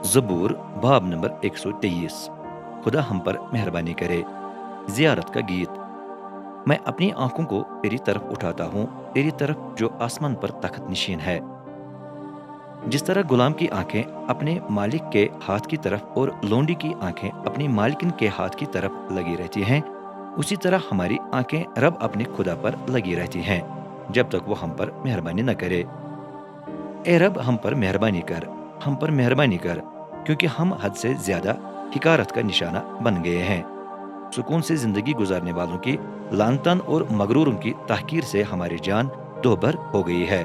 ज़बूर बाब नंबर 123। खुदा हम पर मेहरबानी करे। ज़ियारत का गीत। मैं अपनी आंखों को तेरी तरफ उठाता हूँ, तेरी तरफ जो आसमान पर तख्त निशीन है। जिस तरह गुलाम की आंखें अपने मालिक के हाथ की तरफ और लोंडी की आंखें अपनी मालिकिन के हाथ की तरफ लगी रहती हैं, उसी तरह हमारी आंखें रब अपने खुदा पर लगी रहती हैं, जब तक वो हम पर मेहरबानी न करे। ए रब, हम पर मेहरबानी कर, हम पर मेहरबानी कर, क्योंकि हम हद से ज्यादा हिकारत का निशाना बन गए हैं। सुकून से जिंदगी गुजारने वालों की लानतन और मगरूरों की तहकीर से हमारी जान दोभर हो गई है।